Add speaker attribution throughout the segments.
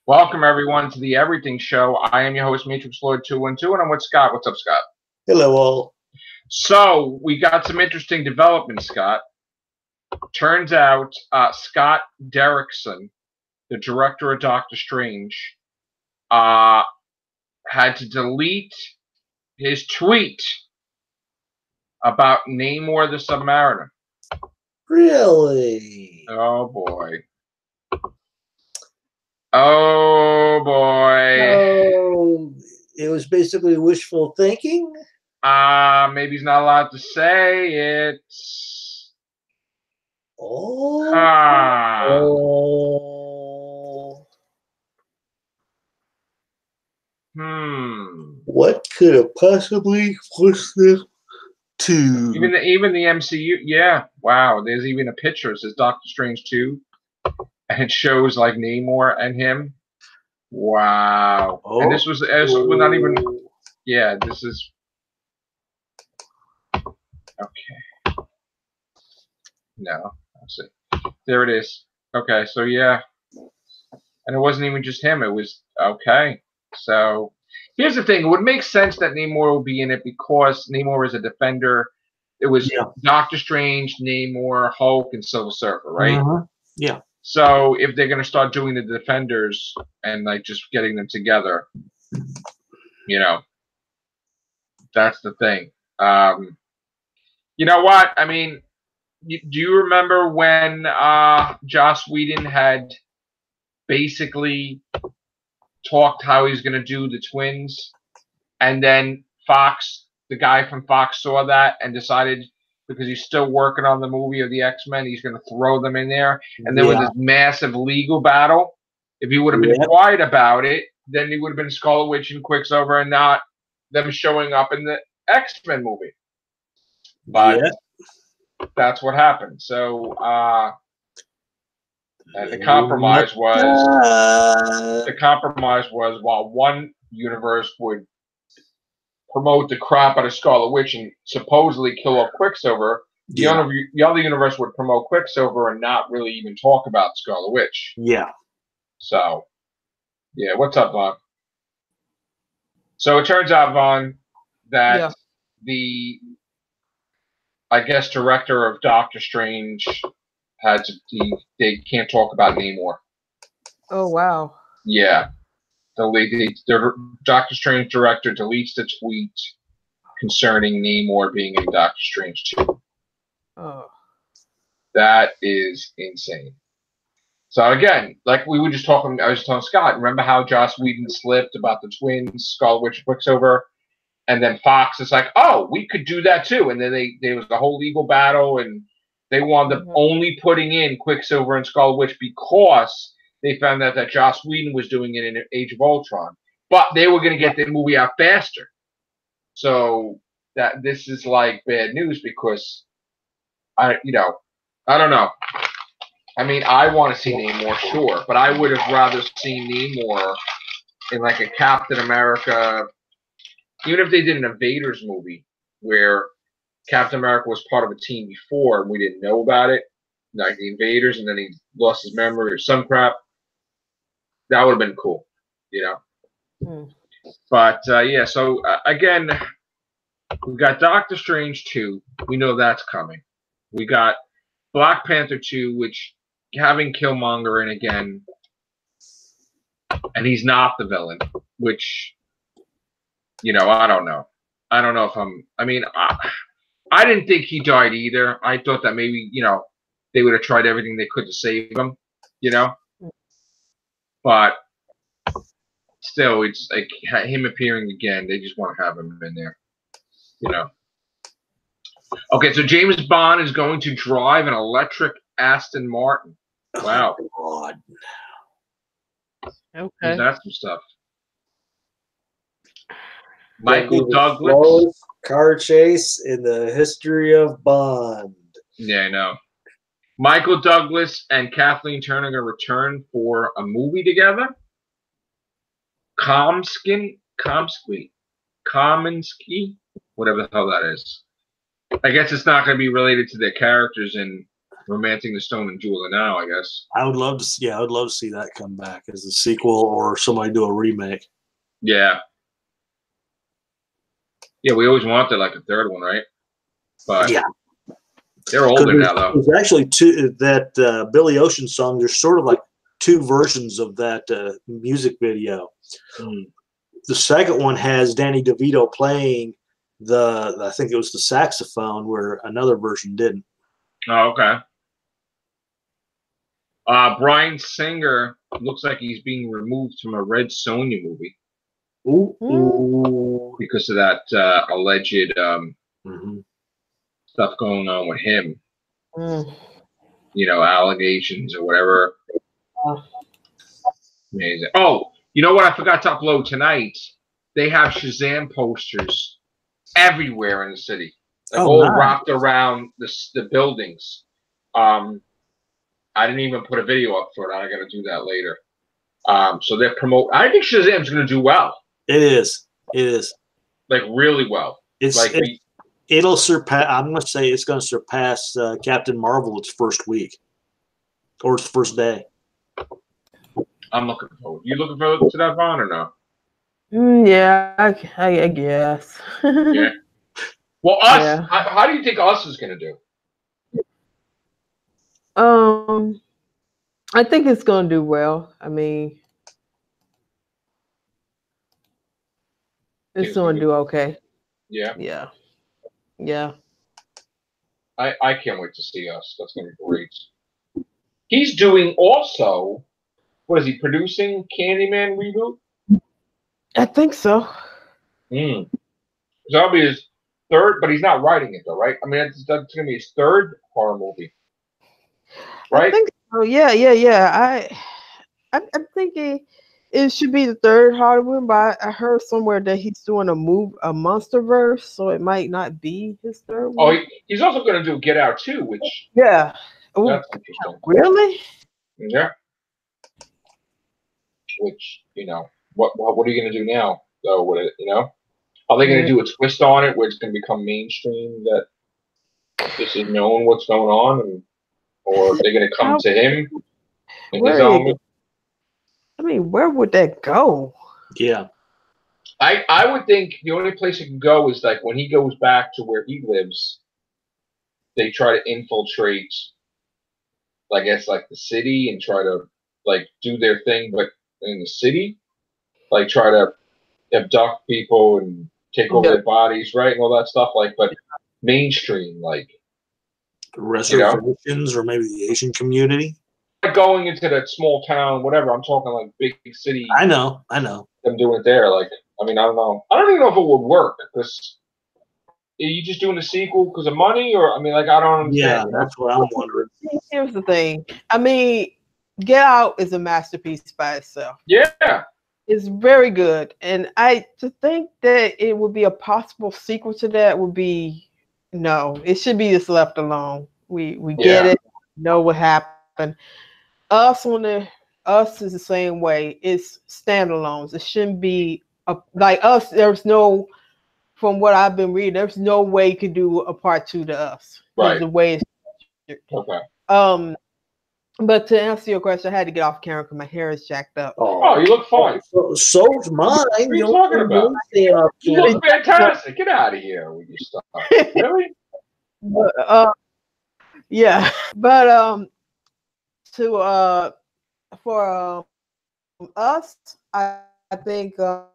Speaker 1: Welcome, everyone, to the Everything Show. I am your host, Matrix Lord 212, and I'm with Scott. What's up, Scott?
Speaker 2: Hello, all.
Speaker 1: So, we got some interesting developments, Scott. Turns out Scott Derrickson, the director of Doctor Strange, had to delete his tweet about Namor the Submariner.
Speaker 2: Really?
Speaker 1: Oh, boy. Oh, boy.
Speaker 2: Oh, it was basically wishful thinking?
Speaker 1: Maybe he's not allowed to say it.
Speaker 2: Oh. What could have possibly pushed this to?
Speaker 1: Even the MCU, yeah. Wow, there's even a picture. It says Doctor Strange 2, and it shows like Namor and him. Wow.
Speaker 2: Oh.
Speaker 1: And this was we're not even. Yeah, this is. Okay. No, let's see. There it is. Okay, so yeah. And it wasn't even just him. It was okay. So here's the thing. It would make sense that Namor would be in it because Namor is a defender. It was Doctor Strange, Namor, Hulk, and Silver Surfer, right?
Speaker 2: Yeah.
Speaker 1: So if they're going to start doing the defenders and like just getting them together, you know, that's the thing. You know what? I mean, do you remember when Joss Whedon had basically talked how he's going to do the twins, and then Fox, the guy from Fox, saw that and decided, because he's still working on the movie of the X-Men, he's going to throw them in there. And there was this massive legal battle. If he would have been quiet about it, then he would have been Scarlet Witch and Quicksilver and not them showing up in the X-Men movie. But that's what happened. So the compromise was while one universe would promote the crap out of Scarlet Witch and supposedly kill off Quicksilver, the other universe would promote Quicksilver and not really even talk about Scarlet Witch.
Speaker 2: Yeah.
Speaker 1: So, yeah, what's up, Vaughn? So it turns out, Vaughn, that the, I guess, director of Doctor Strange had to, they can't talk about Namor.
Speaker 3: Oh, wow.
Speaker 1: Yeah. The Doctor Strange director deletes the tweet concerning Namor being in Doctor Strange 2.
Speaker 3: Oh.
Speaker 1: That is insane. So again, like we were just talking, I was just telling Scott, remember how Joss Whedon slipped about the twins, Scarlet Witch and Quicksilver? And then Fox is like, oh, we could do that too. And then there was the whole legal battle, and they wound up only putting in Quicksilver and Scarlet Witch because they found out that Joss Whedon was doing it in Age of Ultron. But they were going to get the movie out faster. So that this is like bad news because I don't know. I mean, I want to see Namor, sure, but I would have rather seen Namor in like a Captain America, even if they did an Invaders movie where Captain America was part of a team before and we didn't know about it, like the Invaders, and then he lost his memory or some crap. That would have been cool, But yeah, so again, we got Doctor Strange 2. We know that's coming. We got Black Panther 2, which having Killmonger in again, and he's not the villain, which, I don't know. I don't know if I mean, I didn't think he died either. I thought that maybe, they would have tried everything they could to save him, But still, it's like him appearing again. They just want to have him in there, Okay, so James Bond is going to drive an electric Aston Martin. Wow.
Speaker 2: Oh, God.
Speaker 3: Okay.
Speaker 1: Is that some stuff? Michael Douglas.
Speaker 2: Car chase in the history of Bond.
Speaker 1: Yeah, I know. Michael Douglas and Kathleen Turner are going to return for a movie together. Commonsky, whatever the hell that is. I guess it's not going to be related to their characters in Romancing the Stone and Jewel of the Now, I guess.
Speaker 2: I would love to see. Yeah, I would love to see that come back as a sequel or somebody do a remake.
Speaker 1: Yeah. Yeah, we always wanted like a third one, right? But
Speaker 2: Yeah,
Speaker 1: they're older now, though.
Speaker 2: there's actually two that Billy Ocean song. There's sort of like two versions of that music video. The second one has Danny DeVito playing I think it was the saxophone, where another version didn't.
Speaker 1: Oh, okay. Bryan Singer looks like he's being removed from a Red Sonja movie.
Speaker 2: Ooh.
Speaker 1: Because of that alleged stuff going on with him. You know, allegations or whatever. Amazing. Oh, you know what I forgot to upload tonight? They have Shazam posters everywhere in the city. Like all wrapped around the buildings. I didn't even put a video up for it. I got to do that later. So they're promoting. I think Shazam's going to do well.
Speaker 2: It is. It is.
Speaker 1: Like really well.
Speaker 2: It's
Speaker 1: like
Speaker 2: it'll surpass. I'm going to say it's going to surpass Captain Marvel its first week or its first day.
Speaker 1: I'm looking forward. You looking forward to that, Vaughn, or no?
Speaker 3: Yeah, I guess.
Speaker 1: Yeah. Well, Us. Yeah. How do you think Us is going to do?
Speaker 3: I think it's going to do well. I mean, it's going to do okay.
Speaker 1: Yeah.
Speaker 3: Yeah. Yeah.
Speaker 1: I can't wait to see Us. That's going to be great. He's doing also, what is he producing? Candyman reboot?
Speaker 3: I think so.
Speaker 1: That'll be his third, but he's not writing it though, right? I mean, that's going to be his third horror movie, right?
Speaker 3: I think so. Yeah. I'm thinking it should be the third horror movie, but I heard somewhere that he's doing a MonsterVerse, so it might not be his third one.
Speaker 1: Oh, he's also going to do Get Out too, which
Speaker 3: that's
Speaker 1: interesting.
Speaker 3: Really?
Speaker 1: Yeah. Which, you know, what are you going to do now though with it? You know, are they going to do a twist on it where it's going to become mainstream that this is known what's going on, or are they going to come to him in his own?
Speaker 3: I mean, where would that go?
Speaker 2: Yeah.
Speaker 1: I would think the only place it can go is like when he goes back to where he lives, they try to infiltrate, I guess, like the city and try to like do their thing, but in the city, like try to abduct people and take over their bodies, right, and all that stuff. Like, but mainstream, like
Speaker 2: reservations, or maybe the Asian community.
Speaker 1: Going into that small town, whatever. I'm talking like big city.
Speaker 2: I know.
Speaker 1: Them doing it there, like, I mean, I don't know. I don't even know if it would work because are you just doing a sequel because of money, or I mean, like, I don't understand.
Speaker 2: Yeah, that's what I'm wondering.
Speaker 3: Here's the thing. I mean, Get Out is a masterpiece by itself.
Speaker 1: Yeah,
Speaker 3: it's very good, and to think that it would be a possible sequel to that would be no. It should be just left alone. We get it. Know what happened. Us is the same way. It's standalones. It shouldn't be like Us. There's no, from what I've been reading, there's no way you could do a part 2 to Us.
Speaker 1: Right.
Speaker 3: The way it's
Speaker 1: okay.
Speaker 3: But to answer your question, I had to get off camera because my hair is jacked up.
Speaker 1: Oh, you look fine.
Speaker 2: So's mine.
Speaker 1: What are you talking about? You look fantastic. Get out of here with your stuff. Really?
Speaker 3: Yeah, but for Us, I think so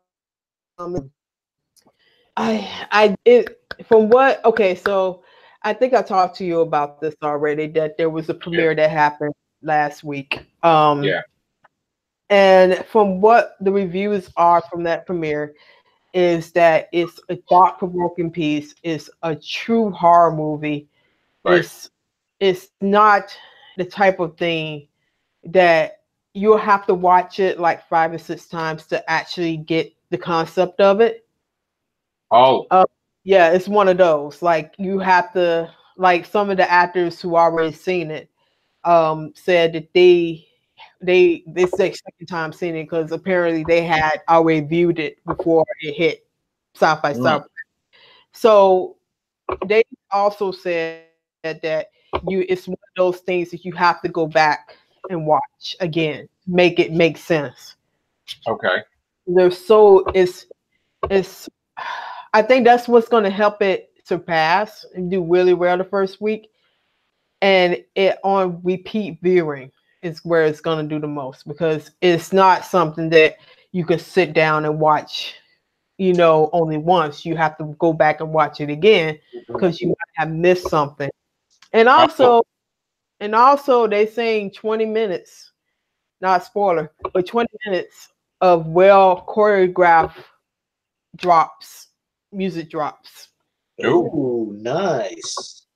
Speaker 3: I think I talked to you about this already, that there was a premiere that happened last week. And from what the reviews are from that premiere is that it's a thought-provoking piece, it's a true horror movie. Right. It's not the type of thing that you'll have to watch it like 5 or 6 times to actually get the concept of it.
Speaker 1: Oh.
Speaker 3: Yeah, it's one of those. Like you have to, like some of the actors who already seen it said that this is their second time seeing it because apparently they had already viewed it before it hit South by Southwest. So they also said that it's one of those things that you have to go back and watch again, make it make sense.
Speaker 1: Okay.
Speaker 3: They're so it's I think that's what's going to help it surpass and do really well the first week. And it on repeat viewing is where it's going to do the most, because it's not something that you can sit down and watch, only once. You have to go back and watch it again because you might have missed something. And also they saying 20 minutes, not spoiler, but 20 minutes of well choreographed music drops.
Speaker 2: Oh, nice.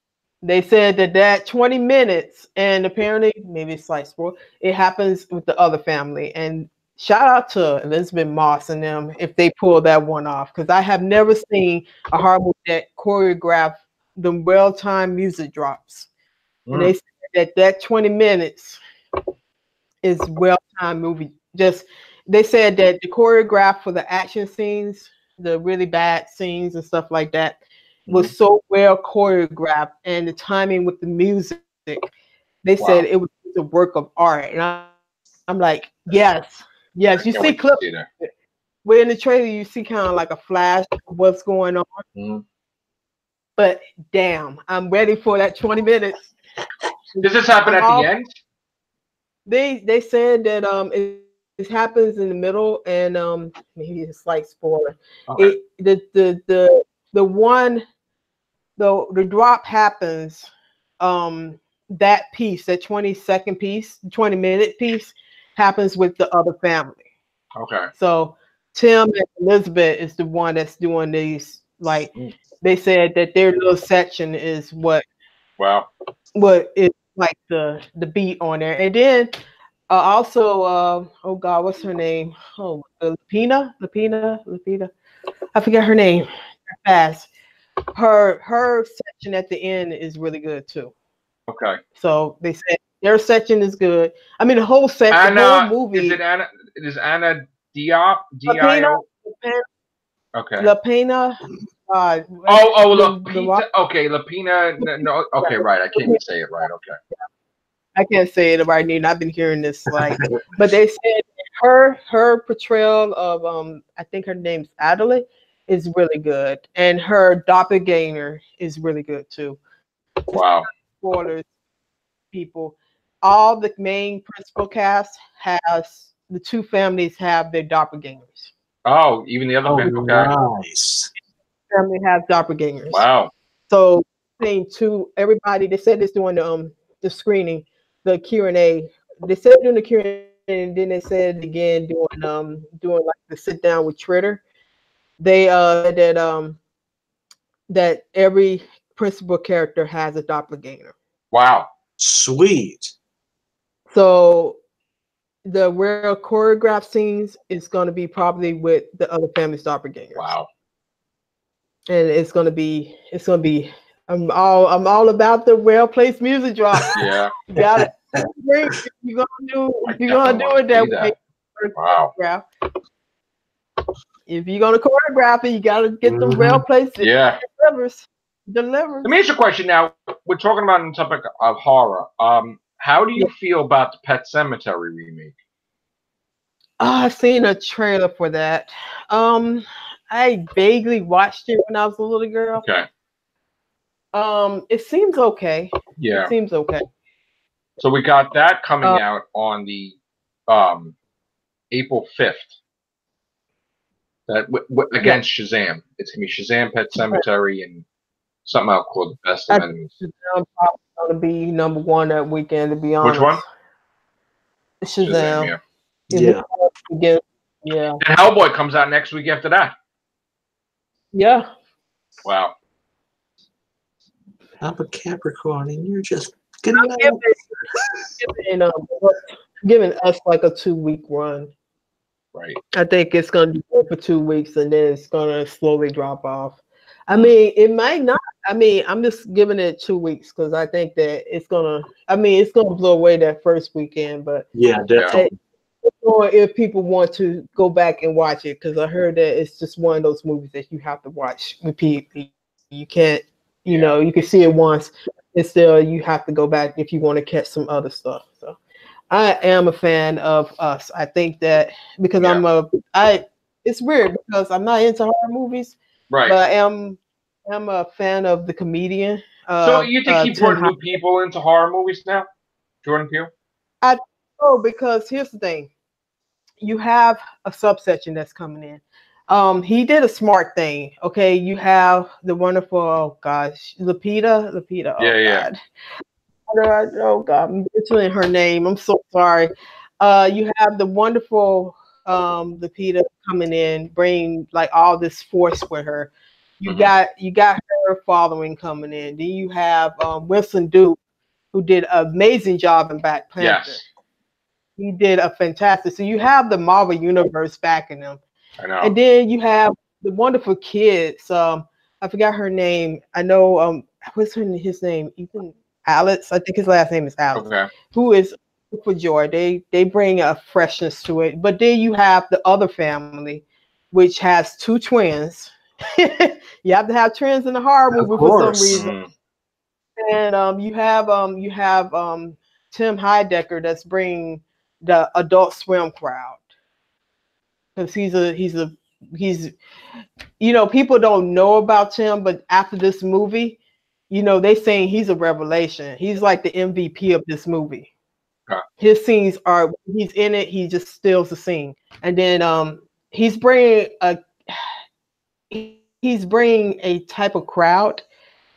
Speaker 3: They said that 20 minutes, and apparently, maybe it's like spoiler, it happens with the other family. And shout out to Elizabeth Moss and them if they pull that one off, because I have never seen a horror movie that choreographed the well-timed music drops. And they said that 20 minutes is well-timed movie. They said that the choreograph for the action scenes, the really bad scenes and stuff like that, was so well choreographed, and the timing with the music, they said it was a work of art. And I'm like, yes. You see clips where in the trailer you see kind of like a flash of what's going on. But damn, I'm ready for that 20 minutes.
Speaker 1: Does this happen at the end?
Speaker 3: They said that it happens in the middle, and maybe it's like spoiler. Okay. The drop happens, that piece, that 20-second piece, 20-minute piece, happens with the other family.
Speaker 1: Okay.
Speaker 3: So Tim and Elizabeth is the one that's doing these. Like they said that their little section is what is like the beat on there. And then also oh God, what's her name? Oh, Lapina. I forget her name. Fast. Her section at the end is really good too.
Speaker 1: Okay.
Speaker 3: So they said their section is good. I mean, the whole section, the whole movie.
Speaker 1: Is it Anna? Is Anna Diop?
Speaker 3: Lapina.
Speaker 1: Okay.
Speaker 3: Lapina.
Speaker 1: Lapina. Okay, Lapina. No. Okay, right. I can't even say it right. Okay.
Speaker 3: I can't say it right now. I've been hearing this but they said her portrayal of I think her name's Adelaide is really good, and her doppelganger is really good too.
Speaker 1: Wow.
Speaker 3: Spoilers, people. All the main principal cast has the two families have their doppelgangers.
Speaker 1: Oh, even the other principal cast.
Speaker 2: Nice.
Speaker 3: Family have doppelgangers.
Speaker 1: Wow.
Speaker 3: So saying to everybody, they said this during the screening, the Q&A. They said during the Q&A, and then they said it again doing like the sit down with Tritter. They that every principal character has a doppelganger.
Speaker 1: Wow.
Speaker 2: Sweet.
Speaker 3: So the real choreographed scenes is going to be probably with the other family's doppelgangers.
Speaker 1: Wow.
Speaker 3: And it's going to be I'm all about the well-placed music drop.
Speaker 1: Yeah.
Speaker 3: You got it. If you're gonna do it that way.
Speaker 1: Wow.
Speaker 3: If you're gonna choreograph it, you gotta get them well-placed.
Speaker 1: Yeah.
Speaker 3: Delivers.
Speaker 1: Let me ask you a question now. We're talking about on the topic of horror. How do you feel about the Pet Sematary remake?
Speaker 3: I've seen a trailer for that. I vaguely watched it when I was a little girl.
Speaker 1: Okay.
Speaker 3: It seems okay.
Speaker 1: Yeah.
Speaker 3: It seems okay.
Speaker 1: So we got that coming out on the April 5th. That against Shazam. It's gonna be Shazam, Pet Sematary, and something else called The Best of Enemies.
Speaker 3: Shazam probably gonna be number one that weekend, to be honest.
Speaker 1: Which one?
Speaker 3: Shazam.
Speaker 2: Yeah.
Speaker 3: Yeah.
Speaker 1: And Hellboy comes out next week after that.
Speaker 3: Yeah.
Speaker 1: Wow.
Speaker 2: I'm a Capricorn, and you're just
Speaker 3: giving us like a 2-week run.
Speaker 1: Right.
Speaker 3: I think it's going to be good for 2 weeks, and then it's going to slowly drop off. I mean, it might not. I mean, I'm just giving it 2 weeks because I think that it's going to blow away that first weekend. But
Speaker 2: yeah, definitely.
Speaker 3: Or if people want to go back and watch it, because I heard that it's just one of those movies that you have to watch repeatedly. You can't, you can see it once. and still you have to go back if you want to catch some other stuff. So I am a fan of Us. I think that because it's weird because I'm not into horror movies,
Speaker 1: Right.
Speaker 3: but I'm a fan of the comedian.
Speaker 1: So you think he
Speaker 3: Tim
Speaker 1: brought new people into horror movies now, Jordan Peele?
Speaker 3: I know because here's the thing. You have a subsection that's coming in. He did a smart thing. Okay, you have the wonderful, oh gosh, Lupita.
Speaker 1: Yeah.
Speaker 3: Oh God, I'm butchering her name. I'm so sorry. You have the wonderful Lupita coming in, bring like all this force with her. You got her following coming in. Then you have Wilson Duke, who did an amazing job in Black Panther.
Speaker 1: Yes.
Speaker 3: He did a fantastic. So you have the Marvel Universe backing him.
Speaker 1: I know.
Speaker 3: And then you have the wonderful kids. I forgot her name. I know what's his name? Ethan Alex. I think his last name is Alex.
Speaker 1: Okay.
Speaker 3: Who is for joy. They bring a freshness to it. But then you have the other family, which has two twins. You have to have twins in the horror movie for some reason. And you have Tim Heidecker that's bringing the Adult Swim crowd, because he's people don't know about Tim, but after this movie, they saying he's a revelation. He's like the MVP of this movie. His scenes he's in it, he just steals the scene. And then he's bringing a type of crowd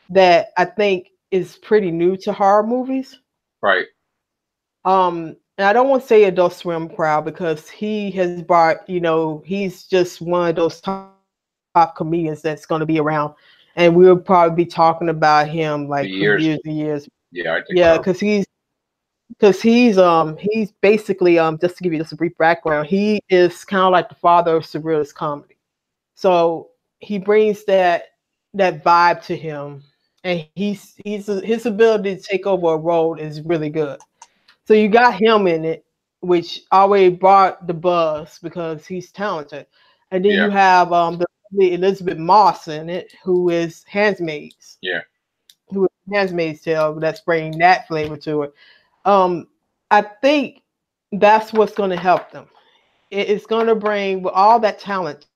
Speaker 3: that I think is pretty new to horror movies.
Speaker 1: Right.
Speaker 3: And I don't want to say Adult Swim crowd because he has brought, he's just one of those top comedians that's going to be around, and we'll probably be talking about him like for years and years.
Speaker 1: Yeah, I think so.
Speaker 3: Because he's basically just to give you just a brief background, he is kind of like the father of surrealist comedy. So he brings that vibe to him, and his ability to take over a role is really good. So you got him in it, which already brought the buzz because he's talented. And then you have the Elizabeth Moss in it, who is Handmaid's.
Speaker 1: Yeah.
Speaker 3: Who is Handmaid's Tale, that's bringing that flavor to it. I think that's what's going to help them. It's going to bring with all that talent,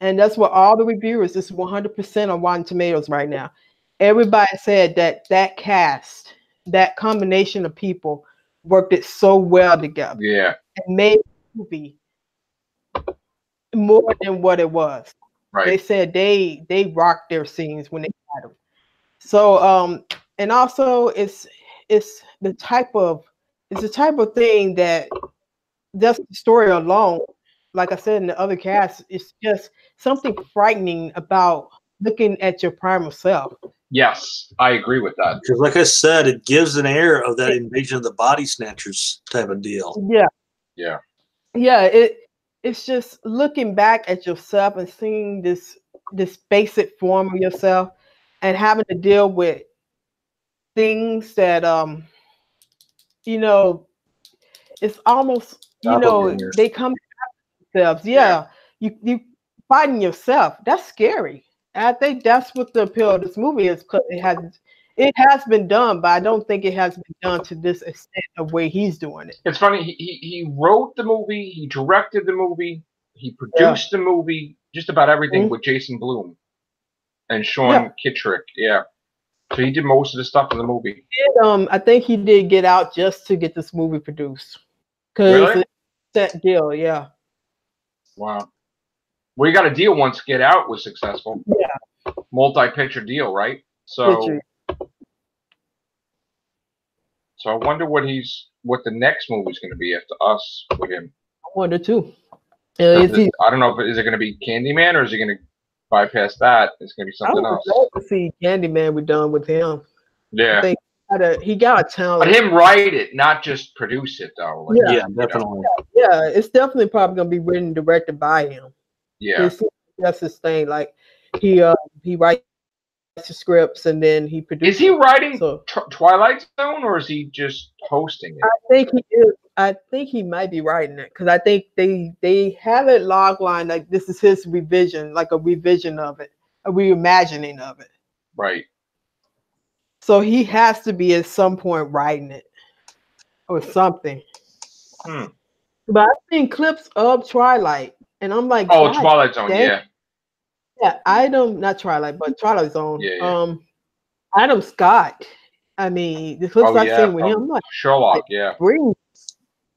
Speaker 3: and that's what all the reviewers is 100% on Rotten Tomatoes right now. Everybody said that cast, that combination of people, worked it so well together.
Speaker 1: Yeah.
Speaker 3: And made the movie more than what it was.
Speaker 1: Right.
Speaker 3: They said they rocked their scenes when they had them. So and also it's the type of thing that just the story alone, like I said in the other cast, it's just something frightening about looking at your primal self. Yes,
Speaker 1: I agree with that.
Speaker 2: Because, like I said, it gives an air of that Invasion of the Body Snatchers type of deal.
Speaker 3: Yeah. It's just looking back at yourself and seeing this basic form of yourself, and having to deal with things that it's almost they come to themselves. Yeah. You fighting yourself. That's scary. I think that's what the appeal of this movie is, because it has been done, but I don't think it has been done to this extent of way he's doing it.
Speaker 1: It's funny. He wrote the movie, he directed the movie, he produced the movie, just about everything with Jason Blum and Sean Kittrick. Yeah, so he did most of the stuff in the movie.
Speaker 3: I think he did Get Out just to get this movie produced.
Speaker 1: Really?
Speaker 3: It's a set deal. Yeah.
Speaker 1: Wow. Well, you got a deal once Get Out was successful.
Speaker 3: Yeah.
Speaker 1: Multi-picture deal, right? So I wonder what the next movie is going to be after Us with him.
Speaker 3: I wonder too.
Speaker 1: I don't know if is it going to be Candyman, or is he going to bypass that? It's going to be something else.
Speaker 3: I would love to see Candyman be done with him.
Speaker 1: Yeah.
Speaker 3: I think he got a talent.
Speaker 1: But him write it, not just produce it, though.
Speaker 2: Like, yeah, definitely.
Speaker 3: Yeah, it's definitely probably going to be written and directed by him.
Speaker 1: Yeah.
Speaker 3: That's his thing. Like he writes the scripts and then he produces.
Speaker 1: Is he writing Twilight Zone, or is he just hosting it?
Speaker 3: I think he is. I think he might be writing it, because I think they have it log line like this is his revision, like a revision of it, a reimagining of it.
Speaker 1: Right.
Speaker 3: So he has to be at some point writing it or something. But I've seen clips of Twilight, and I'm like,
Speaker 1: oh, Twilight Zone, yeah.
Speaker 3: Yeah, not Twilight, but Twilight Zone.
Speaker 1: Yeah.
Speaker 3: Adam Scott. I mean, the clips I've seen with him, I'm like,
Speaker 1: Sherlock, yeah.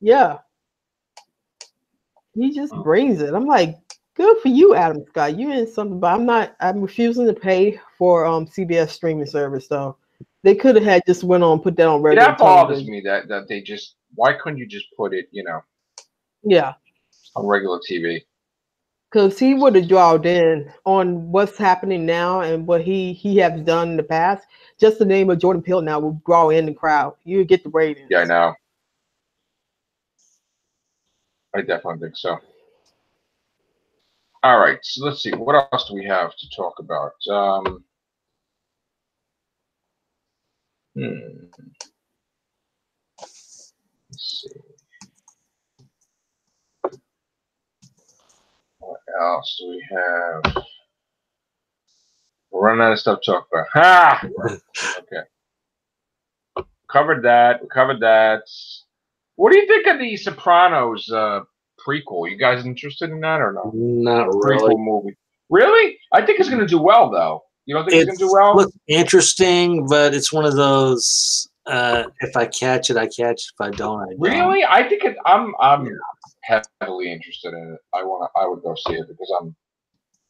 Speaker 3: Yeah. He just brings it. I'm like, good for you, Adam Scott. You in something, but I'm refusing to pay for CBS streaming service, so they could have had just went on, put that on regular
Speaker 1: That bothers
Speaker 3: television.
Speaker 1: me that they just, why couldn't you just put it,
Speaker 3: Yeah.
Speaker 1: on regular TV?
Speaker 3: Because he would have drawed in on what's happening now and what he has done in the past. Just the name of Jordan Peele now will draw in the crowd. You would get the ratings.
Speaker 1: Yeah, I know. I definitely think so. All right, so let's see. What else do we have to talk about? Let's see. What else do we have? We're running out of stuff to talk about. Ha! Okay. Covered that. What do you think of the Sopranos prequel? You guys interested in that or no?
Speaker 2: Not really.
Speaker 1: Prequel movie. Really? I think it's going to do well, though. You don't think it's going to do well?
Speaker 2: Looks interesting, but it's one of those. If I catch it, I catch it. If I don't, I don't.
Speaker 1: Really? I think I'm heavily interested in it. I would go see it because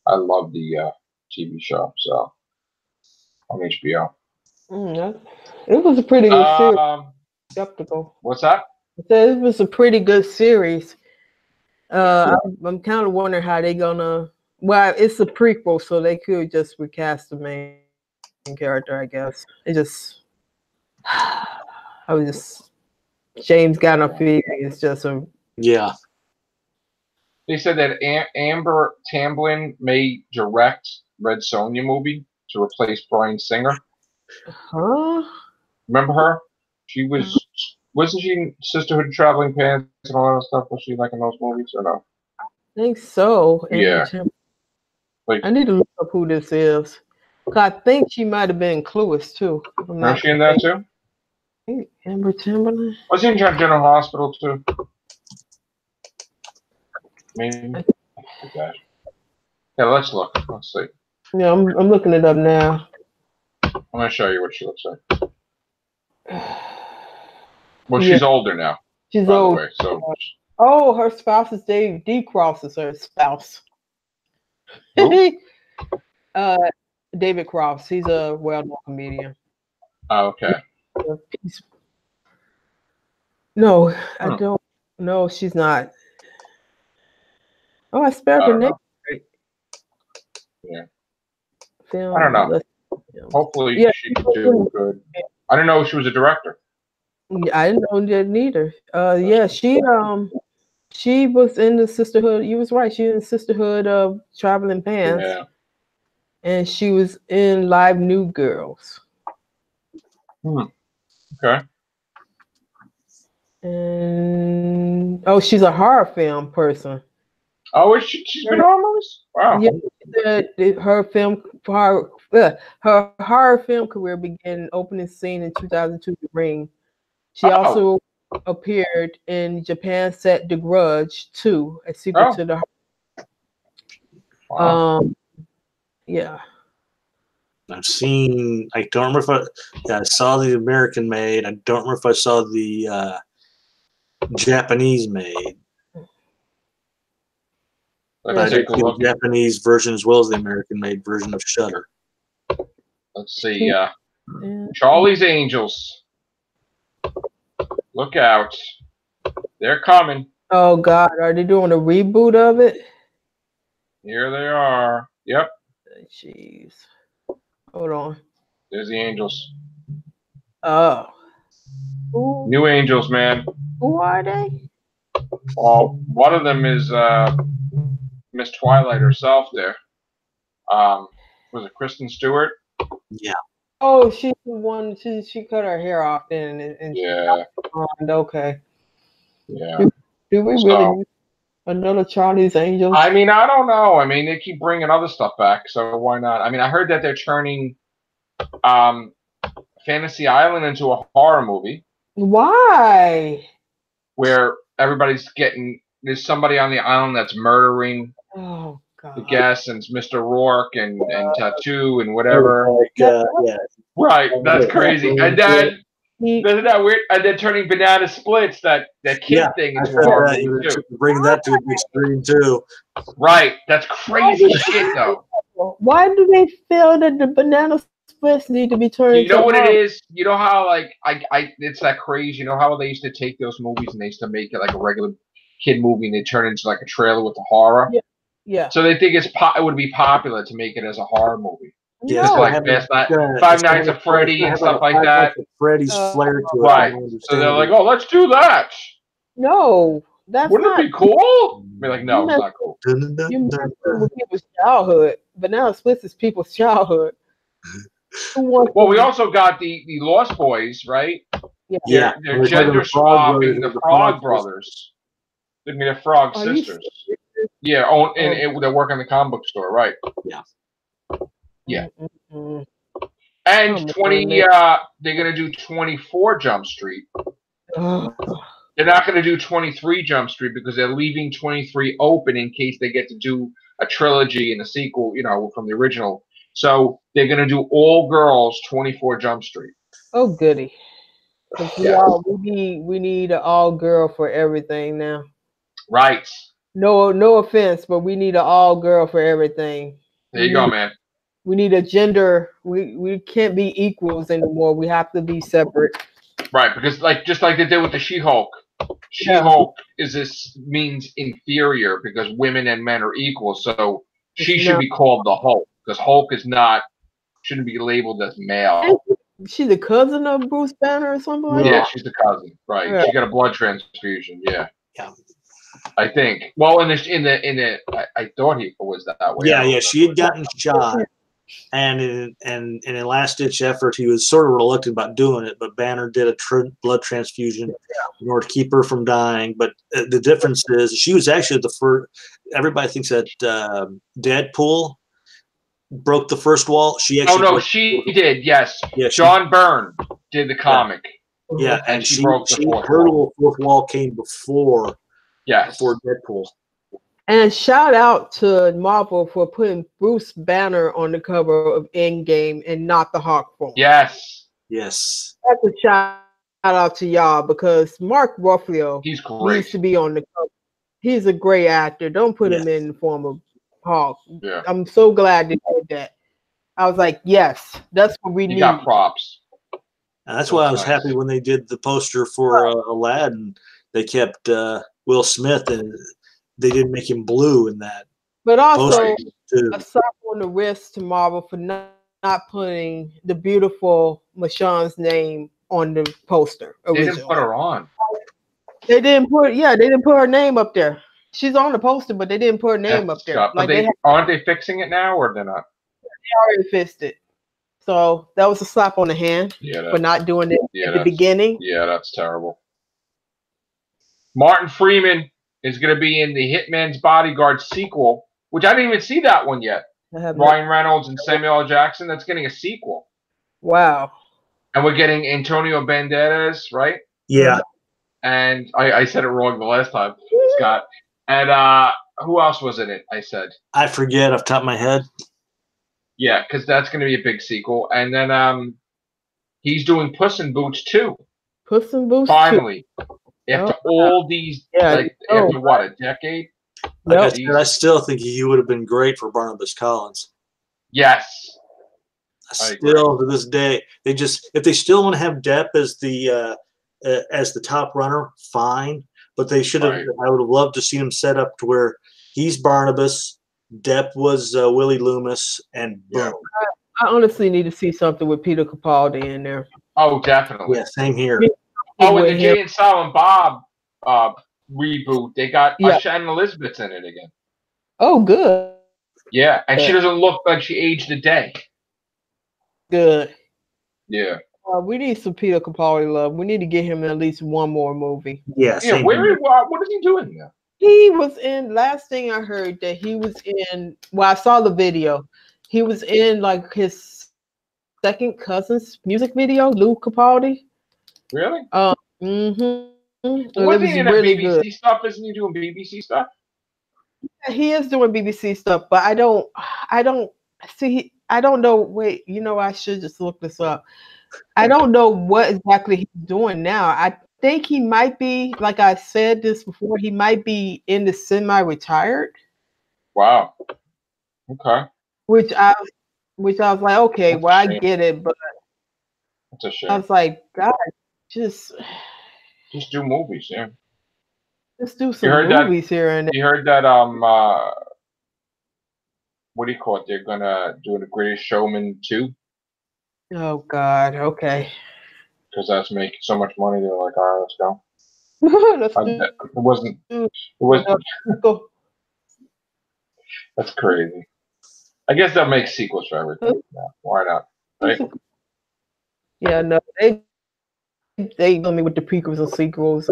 Speaker 1: I love the TV show. So on HBO.
Speaker 3: It was a pretty good series. Skeptical.
Speaker 1: What's that?
Speaker 3: I said it was a pretty good series. I'm kind of wondering how they're gonna. Well, it's a prequel, so they could just recast the main character, I guess. James got no feeling. It's just a.
Speaker 2: Yeah.
Speaker 1: They said that Amber Tamblyn may direct Red Sonja movie to replace Bryan Singer.
Speaker 3: Huh?
Speaker 1: Remember her? She wasn't she in Sisterhood of Traveling Pants and all that stuff? Was she like in those movies or no?
Speaker 3: I think so.
Speaker 1: Yeah.
Speaker 3: I need to look up who this is. I think she might have been Clueless too.
Speaker 1: Was she in that too?
Speaker 3: Amber Timberland.
Speaker 1: Was she in General Hospital too? Maybe. Yeah, let's look. Let's see.
Speaker 3: Yeah, I'm looking it up now.
Speaker 1: I'm gonna show you what she looks like. Well, she's older now.
Speaker 3: She's old. So. Her spouse is Dave D. Cross is her spouse. David Cross. He's a well-known comedian.
Speaker 1: Oh, okay.
Speaker 3: No, I don't. No, she's not. Oh, I spelled her name right.
Speaker 1: Yeah.
Speaker 3: Film,
Speaker 1: I don't know. Hopefully she can do good. I didn't know she was a director.
Speaker 3: I didn't know that neither. She was in the Sisterhood. You was right. She was in the Sisterhood of Traveling Pants.
Speaker 1: Yeah.
Speaker 3: And she was in Live New Girls.
Speaker 1: Okay.
Speaker 3: And she's a horror film person.
Speaker 1: Oh, she's been horror movies? Wow.
Speaker 3: Yeah, her horror film career began opening scene in 2002, The Ring. She also appeared in Japan set The Grudge 2, a sequel to the. Yeah.
Speaker 2: I've seen. I don't remember if I saw the American Made. I don't remember if I saw the Japanese Made. I did the Japanese version as well as the American Made version of Shudder.
Speaker 1: Let's see. Charlie's Angels. Look out. They're coming.
Speaker 3: Oh, God. Are they doing a reboot of it?
Speaker 1: Here they are. Yep.
Speaker 3: Jeez. Hold on.
Speaker 1: There's the Angels.
Speaker 3: Oh.
Speaker 1: New Angels, man.
Speaker 3: Who are they?
Speaker 1: Well, one of them is Miss Twilight herself there. Was it Kristen Stewart?
Speaker 2: Yeah.
Speaker 3: Oh, she's the one. She cut her hair off then. And
Speaker 1: yeah.
Speaker 3: Okay.
Speaker 1: Yeah.
Speaker 3: Do we really need another Charlie's Angels?
Speaker 1: I mean, I don't know. I mean, they keep bringing other stuff back, so why not? I mean, I heard that they're turning Fantasy Island into a horror movie.
Speaker 3: Why?
Speaker 1: Where everybody's there's somebody on the island that's murdering
Speaker 3: Oh God.
Speaker 1: the guests, and it's Mr. Rourke and Tattoo and whatever.
Speaker 2: Yeah.
Speaker 1: Right, that's crazy. And then isn't that weird? And then turning Banana Splits, that kid thing into a horror movie too.
Speaker 2: Bringing that to a big screen too.
Speaker 1: Right, that's crazy shit though.
Speaker 3: Why do they feel that the Banana Splits need to be turned?
Speaker 1: You know what it is? You know how like it's that crazy. You know how they used to take those movies and they used to make it like a regular kid movie and they turn it into like a trailer with the horror.
Speaker 3: Yeah.
Speaker 1: So they think it would be popular to make it as a horror movie.
Speaker 2: Yeah,
Speaker 1: just like Five Nights at Freddy and stuff like that.
Speaker 2: Freddy's flair to it.
Speaker 1: Right. So they're like, oh, let's do that.
Speaker 3: No, that's
Speaker 1: Wouldn't it be cool? Be like, no, it's not cool.
Speaker 3: You mess with people's childhood. Banana Splits is people's childhood.
Speaker 1: Well, we also got the Lost Boys, right?
Speaker 3: Yeah.
Speaker 1: They're gender swapping the Frog Brothers. I mean, the Frog Sisters. Yeah, and they work in the comic book store, right?
Speaker 2: Yeah.
Speaker 1: Yeah.
Speaker 3: Mm-hmm.
Speaker 1: And they're gonna do 24 Jump Street. They're not gonna do 23 Jump Street because they're leaving 23 open in case they get to do a trilogy and a sequel, from the original. So they're gonna do all girls 24 Jump Street.
Speaker 3: Oh goody. We need an all girl for everything now.
Speaker 1: Right.
Speaker 3: No offense, but we need an all girl for everything.
Speaker 1: There you go, man.
Speaker 3: We need a gender. We can't be equals anymore. We have to be separate.
Speaker 1: Right, because just like they did with the She-Hulk. She-Hulk means inferior because women and men are equal. So she should be called the Hulk because Hulk shouldn't be labeled as male.
Speaker 3: She's the cousin of Bruce Banner or something like that?
Speaker 1: Yeah, she's the cousin. Right. Yeah. She got a blood transfusion. Yeah.
Speaker 2: Yeah.
Speaker 1: I think. Well, I thought he was that way.
Speaker 2: Yeah. She had gotten shot, and in a last ditch effort, he was sort of reluctant about doing it. But Banner did a blood transfusion in order to keep her from dying. But the difference is, she was actually the first. Everybody thinks that Deadpool broke the first wall. She actually.
Speaker 1: She did. Yes.
Speaker 2: Yeah.
Speaker 1: John Byrne did the comic.
Speaker 2: Yeah, and she broke the fourth wall came before.
Speaker 1: Yes.
Speaker 2: Before Deadpool.
Speaker 3: And shout out to Marvel for putting Bruce Banner on the cover of Endgame and not the Hawk form.
Speaker 1: Yes.
Speaker 2: Yes.
Speaker 3: That's a shout out to y'all because Mark Ruffalo needs to be on the cover. He's a great actor. Don't put him in the form of Hawk.
Speaker 1: Yeah.
Speaker 3: I'm so glad they did that. I was like, yes, that's what we need.
Speaker 1: You got props.
Speaker 2: And that's why I was happy when they did the poster for Aladdin. They kept Will Smith and they didn't make him blue in that.
Speaker 3: But also a slap on the wrist to Marvel for not putting the beautiful Michonne's name on the poster.
Speaker 1: They didn't put her on.
Speaker 3: They didn't put her name up there. She's on the poster, but they didn't put her name up there.
Speaker 1: Aren't they fixing it now, or they're not?
Speaker 3: They already fixed it. So that was a slap on the hand for not doing it at the beginning.
Speaker 1: Yeah, that's terrible. Martin Freeman is going to be in the Hitman's Bodyguard sequel, which I didn't even see that one yet. Ryan Reynolds and Samuel L. Jackson. That's getting a sequel.
Speaker 3: Wow.
Speaker 1: And we're getting Antonio Banderas, right?
Speaker 2: Yeah.
Speaker 1: And I said it wrong the last time, Scott. And who else was in it? I said.
Speaker 2: I forget off the top of my head.
Speaker 1: Yeah, because that's going to be a big sequel. And then he's doing Puss in Boots 2.
Speaker 3: Puss in Boots
Speaker 1: finally. After all these, after what, a decade?
Speaker 2: Like I said, I still think he would have been great for Barnabas Collins.
Speaker 1: Yes.
Speaker 2: Still to this day, if they still want to have Depp as the top runner, fine. But they should have. Right. I would have loved to see him set up to where he's Barnabas, Depp was Willie Loomis, and boom.
Speaker 3: I honestly need to see something with Peter Capaldi in there.
Speaker 1: Oh, definitely.
Speaker 2: Yeah, same here.
Speaker 1: Oh, and the Jay and Silent Bob reboot, they got Shannon Elizabeth's in it again.
Speaker 3: Oh, good.
Speaker 1: Yeah, and she doesn't look like she aged a day.
Speaker 3: Good.
Speaker 1: Yeah.
Speaker 3: We need some Peter Capaldi love. We need to get him in at least one more movie.
Speaker 2: Yeah.
Speaker 1: Yeah. What is he doing now?
Speaker 3: He was in. Last thing I heard that he was in. Well, I saw the video. He was in like his second cousin's music video, Lou Capaldi.
Speaker 1: Really?
Speaker 3: Mm-hmm. It
Speaker 1: Wasn't
Speaker 3: was
Speaker 1: he in that
Speaker 3: really
Speaker 1: BBC
Speaker 3: good.
Speaker 1: stuff? Isn't he doing BBC stuff?
Speaker 3: He is doing BBC stuff, but I don't see. I don't know. Wait, I should just look this up. I don't know what exactly he's doing now. I think he might be, like I said this before, he might be in the semi-retired.
Speaker 1: Wow. Okay.
Speaker 3: Which I was like, okay,
Speaker 1: That's
Speaker 3: well,
Speaker 1: a
Speaker 3: I
Speaker 1: shame.
Speaker 3: get it, but
Speaker 1: That's a
Speaker 3: I
Speaker 1: shame.
Speaker 3: was like, God, just
Speaker 1: do movies, yeah.
Speaker 3: Let's do some movies here and there.
Speaker 1: You heard that what do you call it? They're gonna do The Greatest Showman 2?
Speaker 3: Oh God, okay.
Speaker 1: Because that's making so much money, they're like, all right, let's go. It wasn't. That's crazy. I guess they'll make sequels for everything. Yeah, why not? Right?
Speaker 3: Yeah, no, they kill me with the prequels and sequels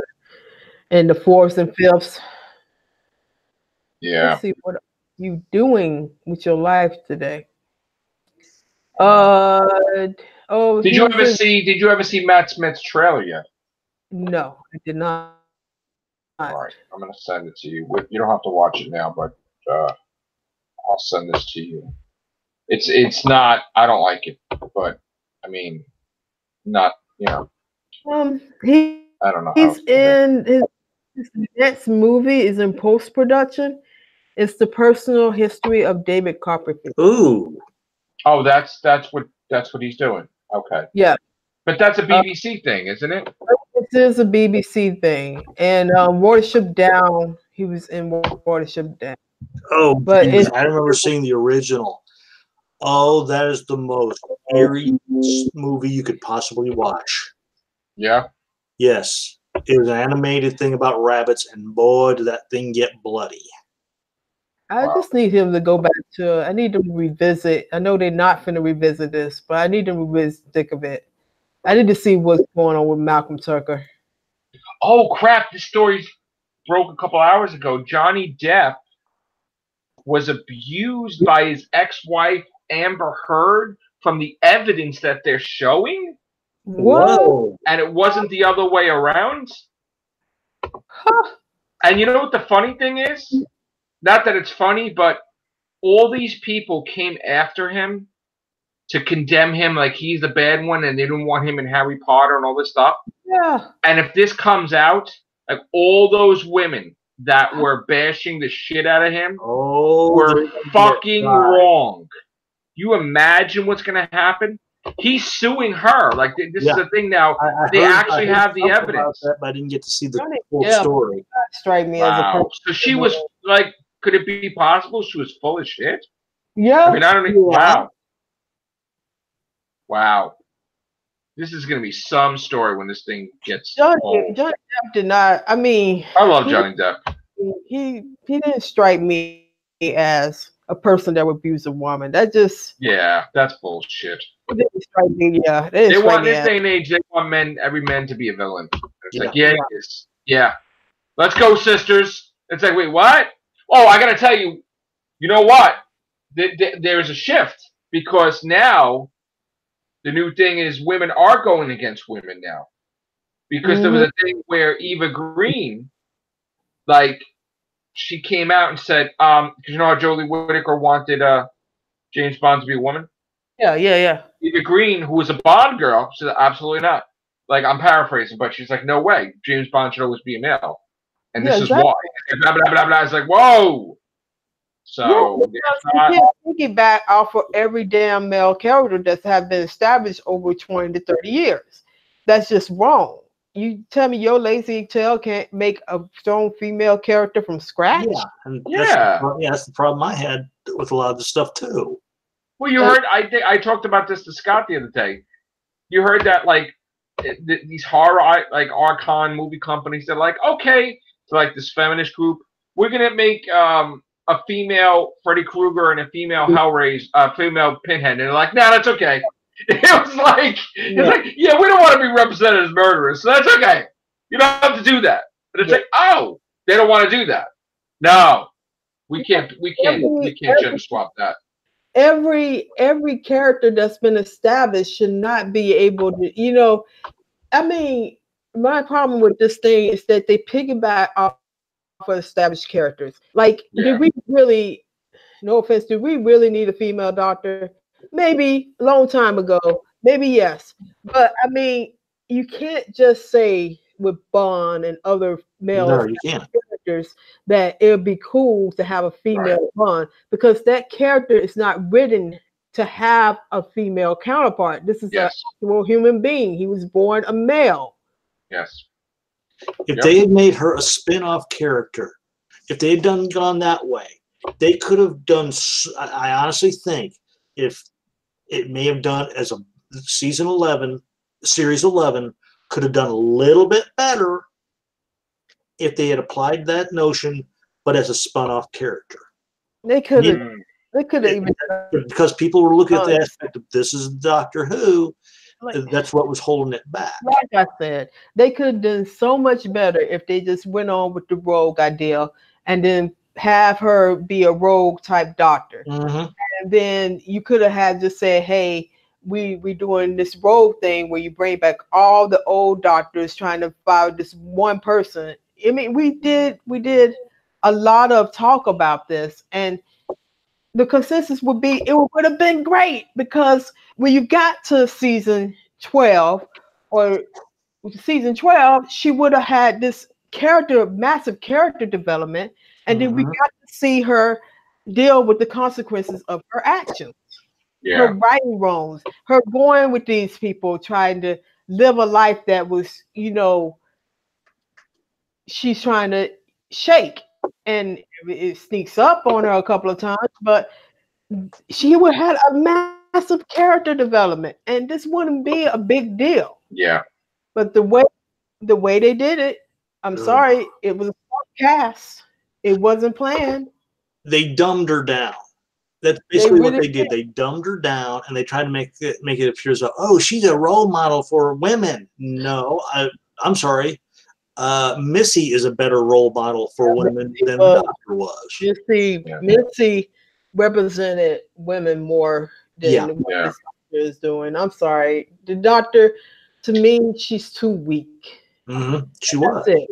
Speaker 3: and the fourths and fifths.
Speaker 1: Yeah.
Speaker 3: Let's see what you doing with your life today. Did you
Speaker 1: ever see Matt Smith's trailer yet?
Speaker 3: No, I did not.
Speaker 1: All right, I'm gonna send it to you. You don't have to watch it now, but I'll send this to you. It's not. I don't like it, but I mean, not I don't know.
Speaker 3: He's in his next movie is in post production. It's the personal history of David Copperfield.
Speaker 2: Ooh.
Speaker 1: Oh, that's what he's doing. Okay.
Speaker 3: Yeah.
Speaker 1: But that's a BBC thing, isn't it?
Speaker 3: This is a BBC thing, and Watership Down. He was in Watership Down.
Speaker 2: Oh, but I remember seeing the original. Oh, that is the most eerie movie you could possibly watch.
Speaker 1: Yeah.
Speaker 2: Yes, it was an animated thing about rabbits, and boy, did that thing get bloody.
Speaker 3: I just need him to go back to. I need to revisit. I know they're not going to revisit this, but I need to revisit thick of it. I need to see what's going on with Malcolm Tucker.
Speaker 1: Oh crap! This story broke a couple hours ago. Johnny Depp was abused by his ex-wife Amber Heard from the evidence that they're showing.
Speaker 3: Whoa!
Speaker 1: And it wasn't the other way around.
Speaker 3: Huh.
Speaker 1: And you know what the funny thing is? Not that it's funny, but all these people came after him to condemn him like he's the bad one, and they didn't want him in Harry Potter and all this stuff.
Speaker 3: Yeah.
Speaker 1: And if this comes out, like all those women that were bashing the shit out of him were fucking wrong. You imagine what's going to happen? He's suing her. Like this is the thing now. They actually have the evidence.
Speaker 2: That, but I didn't get to see the full story.
Speaker 3: Strike me as a person.
Speaker 1: So she was like, could it be possible she was full of shit?
Speaker 3: Yeah.
Speaker 1: I mean, I don't know. Wow. This is going to be some story when this thing gets
Speaker 3: Johnny Depp did not. I mean,
Speaker 1: I love Johnny Depp.
Speaker 3: He didn't strike me as a person that would abuse a woman. That just
Speaker 1: that's bullshit.
Speaker 3: It didn't strike me. Yeah,
Speaker 1: they want this day and age. They want every man to be a villain. It's like let's go, sisters. It's like, wait, what? Oh, I gotta tell you. You know what? There's a shift because now the new thing is women are going against women now because there was a thing where Eva Green, like, she came out and said, because you know how Jodie Whittaker wanted James Bond to be a woman?
Speaker 3: Yeah.
Speaker 1: Eva Green, who was a Bond girl, said, absolutely not. Like, I'm paraphrasing, but she's like, no way. James Bond should always be a male. And this is why. And blah, blah, blah, blah. I was like, whoa. So,
Speaker 3: you can't piggyback off of every damn male character that have been established over 20 to 30 years. That's just wrong. You tell me your lazy tail can't make a strong female character from scratch?
Speaker 2: Yeah, and that's the problem I had with a lot of the stuff too.
Speaker 1: Well, you heard I talked about this to Scott the other day. You heard that like these horror like Archon movie companies, they're like, okay, so like this feminist group, we're gonna make a female Freddy Krueger and a female Hellraiser, female Pinhead, and they're like, no, that's okay. It was like, we don't want to be represented as murderers, so that's okay. You don't have to do that. But it's like, oh, they don't want to do that. No, we can't gender swap that.
Speaker 3: every character that's been established should not be able to, I mean, my problem with this thing is that they piggyback off of established characters. Like, did we really, no offense, did we really need a female doctor? Maybe a long time ago. Maybe yes. But I mean, you can't just say with Bond and other male
Speaker 2: No, you can't.
Speaker 3: characters that it would be cool to have a female Bond because that character is not written to have a female counterpart. This is an actual human being. He was born a male.
Speaker 1: Yes.
Speaker 2: If they had made her a spin-off character, if they had gone that way, they could have done. I honestly think if it may have done as a season 11, series 11 could have done a little bit better if they had applied that notion, but as a spun-off character.
Speaker 3: They could have. They could have even
Speaker 2: because people were looking at the aspect of this is Doctor Who. That's what was holding it back.
Speaker 3: Like I said, they could have done so much better if they just went on with the rogue idea and then have her be a rogue type doctor.
Speaker 2: Mm-hmm.
Speaker 3: And then you could have had just said, hey, we doing this rogue thing where you bring back all the old doctors trying to find this one person. I mean, we did a lot of talk about this, and the consensus would be it would have been great because when you got to season 12 or season 12, she would have had this massive character development, and then we got to see her deal with the consequences of her actions. Her righting wrongs, her going with these people, trying to live a life that was, she's trying to shake, and it sneaks up on her a couple of times, but she would have had a massive character development, and this wouldn't be a big deal.
Speaker 1: Yeah.
Speaker 3: But the way they did it, I'm sorry, it was a cast. It wasn't planned.
Speaker 2: They dumbed her down. That's basically what they did. They dumbed her down, and they tried to make it appear as though, she's a role model for women. No, I'm sorry. Missy is a better role model for women than the Doctor was.
Speaker 3: Missy represented women more than what the Doctor is doing. I'm sorry. The Doctor, to me, she's too weak.
Speaker 2: Mm-hmm. She was.
Speaker 3: That's it.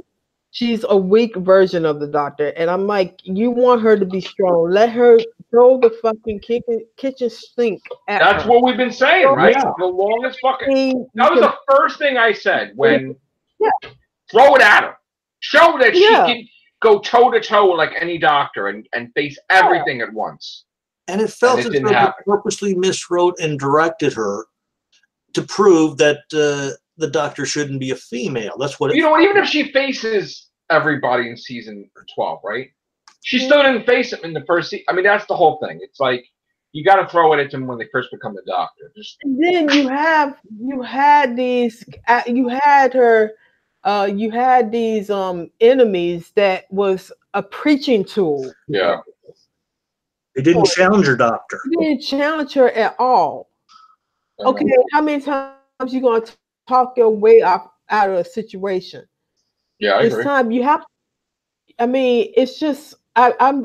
Speaker 3: She's a weak version of the Doctor. And I'm like, you want her to be strong. Let her throw the fucking kitchen sink at her.
Speaker 1: That's what we've been saying, right? Yeah. The longest fucking... That was the first thing I said when... Throw it at her. Show that she can go toe-to-toe like any doctor and face everything at once.
Speaker 2: And it felt as though they purposely miswrote and directed her to prove that the Doctor shouldn't be a female. That's what
Speaker 1: You know what? Even if she faces everybody in season 12, right? She still didn't face him in the first season. I mean, that's the whole thing. It's like you got to throw it at them when they first become the Doctor.
Speaker 3: And then you had these enemies that was a preaching tool.
Speaker 1: Yeah.
Speaker 2: They didn't challenge her, Doctor.
Speaker 3: They didn't challenge her at all. Okay, how many times you gonna talk your way out of a situation?
Speaker 1: Yeah, I agree.
Speaker 3: This time you have. I mean, it's just I'm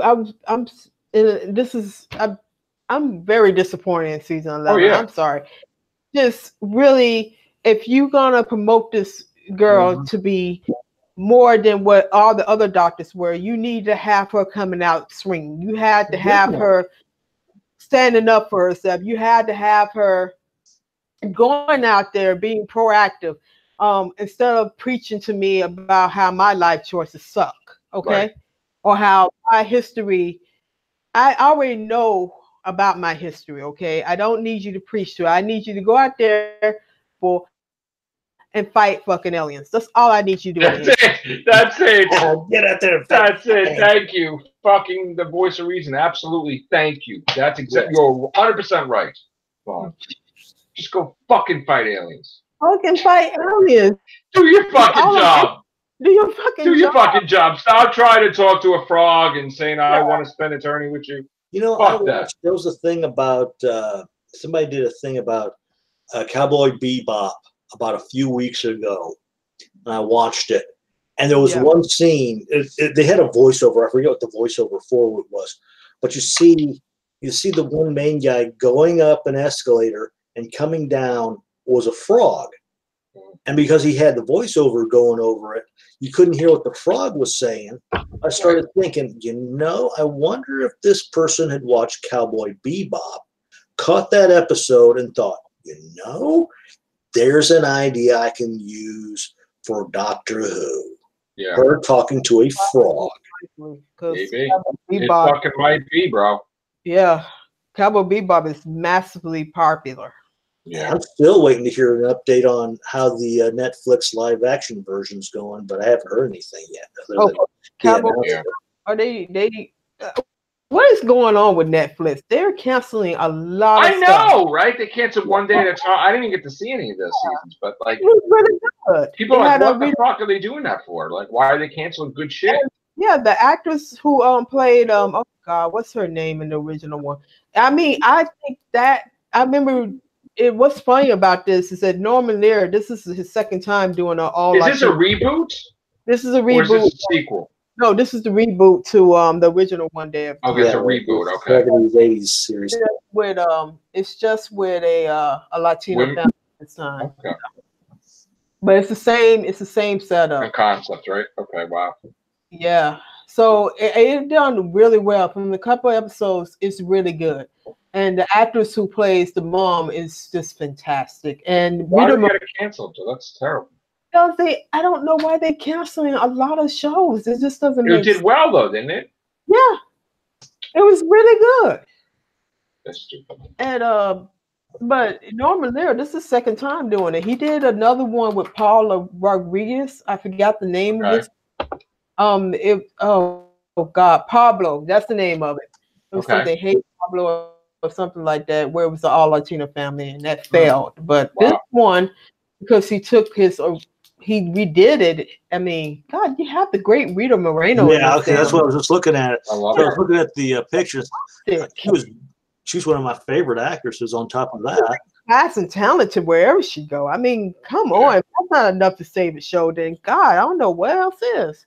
Speaker 3: very disappointed in season 11.
Speaker 1: Oh, yeah.
Speaker 3: I'm sorry. Just really, if you're gonna promote this girl to be more than what all the other doctors were, you need to have her coming out swinging. You had to have her standing up for herself. You had to have her going out there being proactive, instead of preaching to me about how my life choices suck, okay? Or how my history, I already know about my history, okay? I don't need you to preach to it. I need you to go out there and fight fucking aliens. That's all I need you to do.
Speaker 1: That's it.
Speaker 2: Get out there and
Speaker 1: fight. That's it. Thank you. Fucking the voice of reason. Absolutely. Thank you. That's exactly. You're 100% right. Just go fucking fight aliens.
Speaker 3: Fucking fight aliens.
Speaker 1: Do your fucking job.
Speaker 3: Do your fucking
Speaker 1: job. Do your fucking job. Stop trying to talk to a frog and saying, I want to spend eternity with you.
Speaker 2: You know, there was a thing about, somebody did a thing about Cowboy Bebop about a few weeks ago, and I watched it. And there was one scene, they had a voiceover. I forget what the voiceover for was, but you see you see the one main guy going up an escalator and coming down was a frog. And because he had the voiceover going over it, you couldn't hear what the frog was saying. I started thinking, I wonder if this person had watched Cowboy Bebop, caught that episode, and thought, there's an idea I can use for Doctor Who.
Speaker 1: Yeah.
Speaker 2: Her talking to a frog.
Speaker 1: Maybe. It fucking might be, bro.
Speaker 3: Yeah. Cowboy Bebop is massively popular.
Speaker 2: Yeah. I'm still waiting to hear an update on how the Netflix live action version's going, but I haven't heard anything yet.
Speaker 3: Cowboy, are they what is going on with Netflix? They're canceling a lot of stuff.
Speaker 1: I know, right? They canceled one day at a time. I didn't even get to see any of those seasons, but like,
Speaker 3: it was really good.
Speaker 1: People are like, what the fuck are they doing that for? Like, why are they canceling good shit?
Speaker 3: Yeah, the actress who played oh god, what's her name in the original one? I mean, I think that I remember what's funny about this is that Norman Lear, this is his second time doing an all.
Speaker 1: Is this a reboot?
Speaker 3: This is a reboot.
Speaker 1: Or is this a sequel?
Speaker 3: No, this is the reboot to the original One Day of Time.
Speaker 1: Okay, it's a reboot. Okay.
Speaker 2: 70s, 80s series.
Speaker 3: It's just with a Latino family this time. Okay. But it's the same setup.
Speaker 1: And concept, right? Okay, wow.
Speaker 3: Yeah. So it done really well. From the couple episodes, it's really good. And the actress who plays the mom is just fantastic. And
Speaker 1: why did they get it canceled? That's terrible.
Speaker 3: I don't know why they're canceling a lot of shows. It just doesn't make sense.
Speaker 1: It did well though, didn't it?
Speaker 3: Yeah. It was really good.
Speaker 1: That's stupid.
Speaker 3: And but Norman Lear, this is the second time doing it. He did another one with Paula Rodriguez. I forgot the name of it. Oh God, Pablo. That's the name of it. It was something Hey Pablo or something like that, where it was an all Latino family, and that failed. But this one, because he took he redid it. I mean, God, you have the great Rita Moreno.
Speaker 2: Yeah, okay, that's what I was just looking at. I was looking at the pictures. She's one of my favorite actresses. On top of that,
Speaker 3: fast and talented wherever she go. I mean, come on, that's not enough to save the show. Then God, I don't know what else is.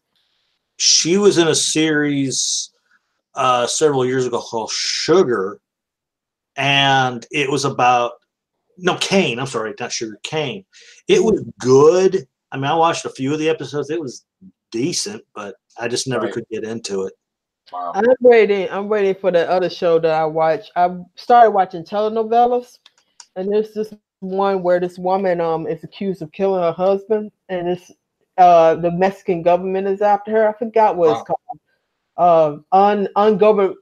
Speaker 2: She was in a series several years ago called Sugar, and it was about Cane. I'm sorry, not Sugar, Cane. It was good. I mean, I watched a few of the episodes. It was decent, but I just never could get into it.
Speaker 3: Wow. I'm waiting for the other show that I watch. I started watching telenovelas, and there's this one where this woman is accused of killing her husband, and it's the Mexican government is after her. I forgot what it's called.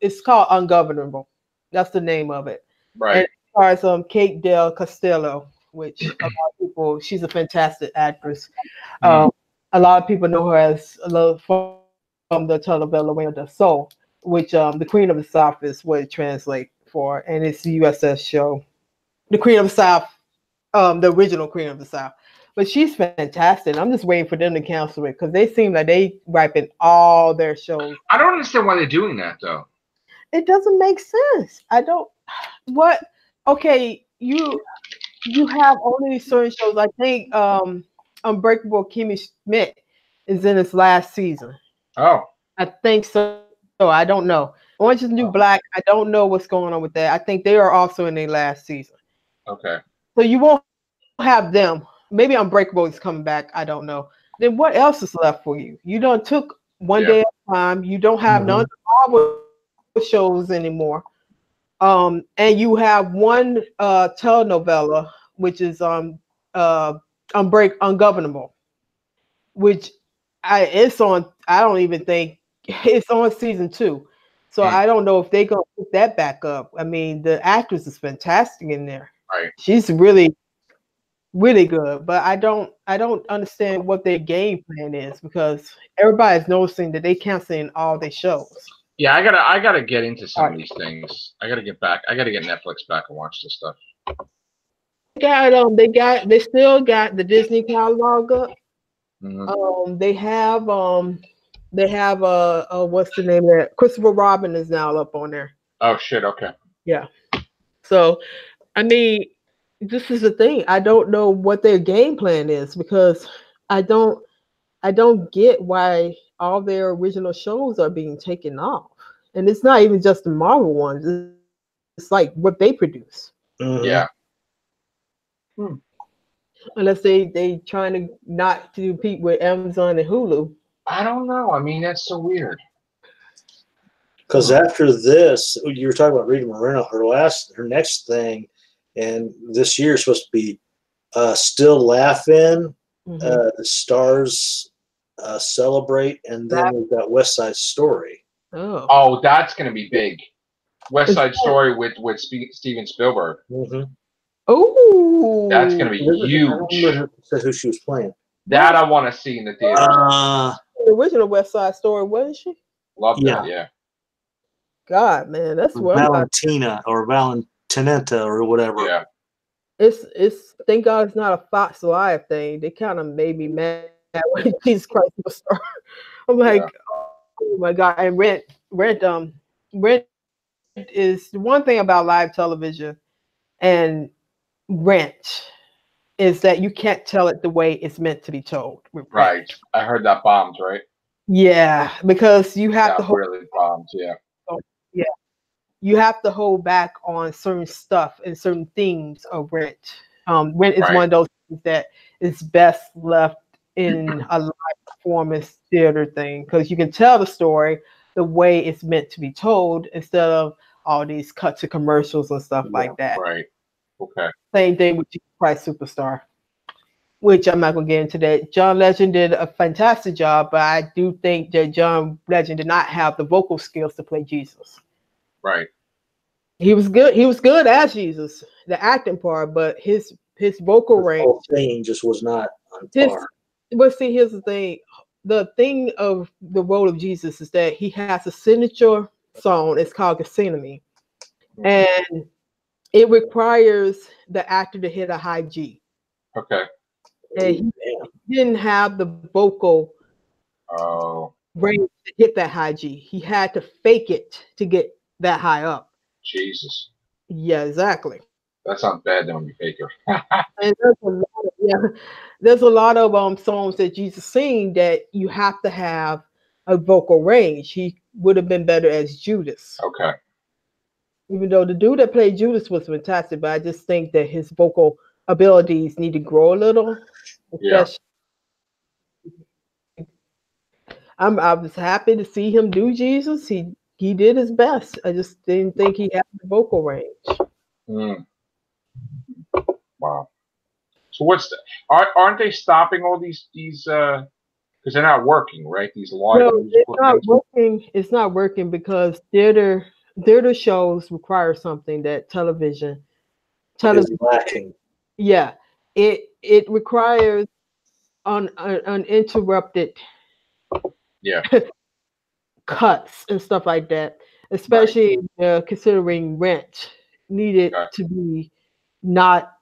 Speaker 3: It's called Ungovernable. That's the name of it.
Speaker 1: Right.
Speaker 3: And as far as Kate Del Castillo, which a lot of people, she's a fantastic actress. A lot of people know her as from the telenovela Reina del Sol, which the Queen of the South is what it translates for, and it's the USS show. The Queen of the South, the original Queen of the South. But she's fantastic. I'm just waiting for them to cancel it because they seem like they wiping all their shows.
Speaker 1: I don't understand why they're doing that though.
Speaker 3: It doesn't make sense. I don't. What? Okay, you have only certain shows. I think Unbreakable Kimmy Schmidt is in its last season.
Speaker 1: Oh.
Speaker 3: I think so. I don't know. Orange is the New Black. I don't know what's going on with that. I think they are also in their last season.
Speaker 1: Okay.
Speaker 3: So you won't have them. Maybe Unbreakable is coming back. I don't know. Then what else is left for you? You don't took One Day at a Time. You don't have none of the Marvel shows anymore. And you have one telenovela, which is Ungovernable, which it's on. I don't even think it's on season 2. So I don't know if they're gonna put that back up. I mean, the actress is fantastic in there.
Speaker 1: Right.
Speaker 3: She's really, really good. But I don't understand what their game plan is because everybody's noticing that they canceling all their shows.
Speaker 1: Yeah, I gotta get into some of these things. I gotta get back. I gotta get Netflix back and watch this stuff.
Speaker 3: They still got the Disney catalog up.
Speaker 1: Mm-hmm.
Speaker 3: They have what's the name of that? Christopher Robin is now up on there.
Speaker 1: Oh shit, okay.
Speaker 3: Yeah. So I mean, this is the thing. I don't know what their game plan is because I don't get why all their original shows are being taken off. And it's not even just the Marvel ones. like what they produce.
Speaker 1: Yeah.
Speaker 3: Unless they trying to not to compete with Amazon and Hulu.
Speaker 1: I don't know. I mean, that's so weird.
Speaker 2: Because after this, you were talking about Rita Moreno. Her next thing, and this year is supposed to be Still Laughing, The Stars Celebrate, and then we've got West Side Story.
Speaker 1: Oh, that's going to be big. West Side Story with Steven Spielberg.
Speaker 3: Oh,
Speaker 1: that's going to be huge.
Speaker 2: I don't remember who she was playing.
Speaker 1: That I want to see in the theater.
Speaker 3: The original West Side Story, wasn't she?
Speaker 1: Loved it, yeah.
Speaker 3: God, man, that's what
Speaker 2: Valentina or Valentinetta or whatever.
Speaker 1: Yeah.
Speaker 3: It's thank God it's not a Fox Live thing. They kind of made me mad when Jesus Christ Superstar. I'm like, oh my God. And Rent is the one thing about live television and Rent is that you can't tell it the way it's meant to be told.
Speaker 1: Right. I heard that bombed, right?
Speaker 3: Yeah, because you have to hold
Speaker 1: really bombed, yeah.
Speaker 3: Yeah. You have to hold back on certain stuff and certain themes of Rent. Rent is one of those things that is best left in a live performance theater thing because you can tell the story the way it's meant to be told instead of all these cuts to commercials and stuff like that.
Speaker 1: Right. Okay.
Speaker 3: Same thing with Jesus Christ Superstar, which I'm not going to get into that. John Legend did a fantastic job, but I do think that John Legend did not have the vocal skills to play Jesus.
Speaker 1: Right.
Speaker 3: He was good. He was good as Jesus, the acting part, but his vocal range.
Speaker 2: The whole thing just was not on par.
Speaker 3: But see, here's the thing. The thing of the role of Jesus is that he has a signature song. It's called Gethsemane. And it requires the actor to hit a high G.
Speaker 1: Okay.
Speaker 3: And he didn't have the vocal range to hit that high G. He had to fake it to get that high up.
Speaker 1: Jesus.
Speaker 3: Yeah, exactly.
Speaker 1: That sounds bad when you fake it.
Speaker 3: And there's a lot of songs that Jesus sing that you have to have a vocal range. He would have been better as Judas.
Speaker 1: Okay.
Speaker 3: Even though the dude that played Judas was fantastic, but I just think that his vocal abilities need to grow a little.
Speaker 1: Yeah.
Speaker 3: I was happy to see him do Jesus. He did his best. I just didn't think he had the vocal range.
Speaker 1: Wow. So what's aren't they stopping all these because they're not working, right? These live.
Speaker 3: No, it's not working. It's not working because theater shows require something that television
Speaker 2: is lacking.
Speaker 3: Yeah, it requires uninterrupted cuts and stuff like that, especially considering Rent needed to be not.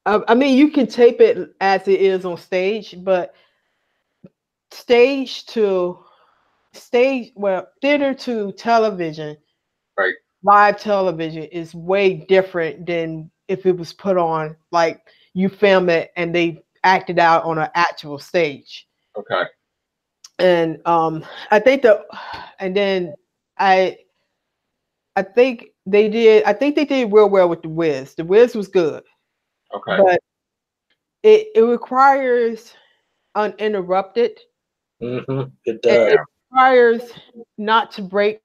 Speaker 3: I mean, you can tape it as it is on stage, but theater to television, live television is way different than if it was put on like you film it and they acted out on an actual stage.
Speaker 1: Okay.
Speaker 3: And I think they did real well with The Wiz. The Wiz was good.
Speaker 1: Okay.
Speaker 3: But it requires uninterrupted.
Speaker 2: It does.
Speaker 3: It requires not to break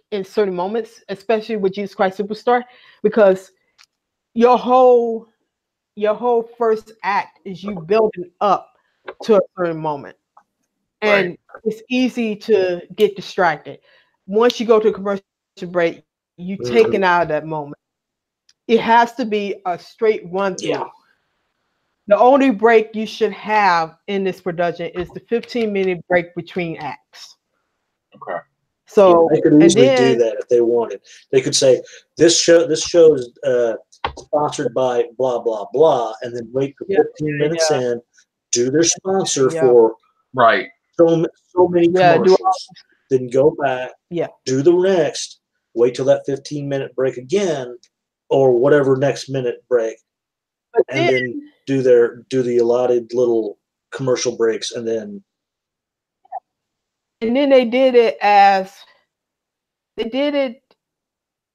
Speaker 3: in certain moments, especially with Jesus Christ Superstar, because your whole first act is you building up to a certain moment. And it's easy to get distracted. Once you go to a commercial break, you taken out of that moment. It has to be a straight run through. Yeah. The only break you should have in this production is the 15-minute break between acts.
Speaker 1: Okay.
Speaker 3: So
Speaker 2: they could easily do that if they wanted. They could say this show is sponsored by blah blah blah, and then wait for 15 minutes in, do their sponsor for so many commercials, then go back, do the next, wait till that 15-minute break again, or whatever next minute break, and then do the allotted little commercial breaks, and then
Speaker 3: they did it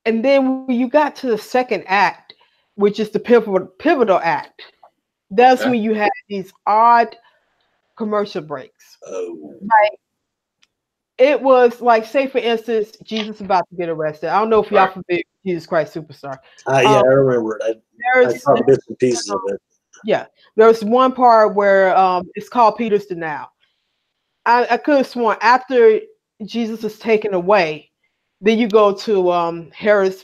Speaker 3: And then when you got to the second act, which is the pivotal act, that's when you have these odd commercial breaks.
Speaker 2: Oh.
Speaker 3: Like, it was like, say for instance, Jesus about to get arrested. I don't know if y'all familiar with Jesus Christ Superstar.
Speaker 2: Yeah, I remember it. I saw bits and pieces of it.
Speaker 3: Yeah, there's one part where it's called Peter's Denial. I could have sworn after Jesus is taken away, then you go to Herod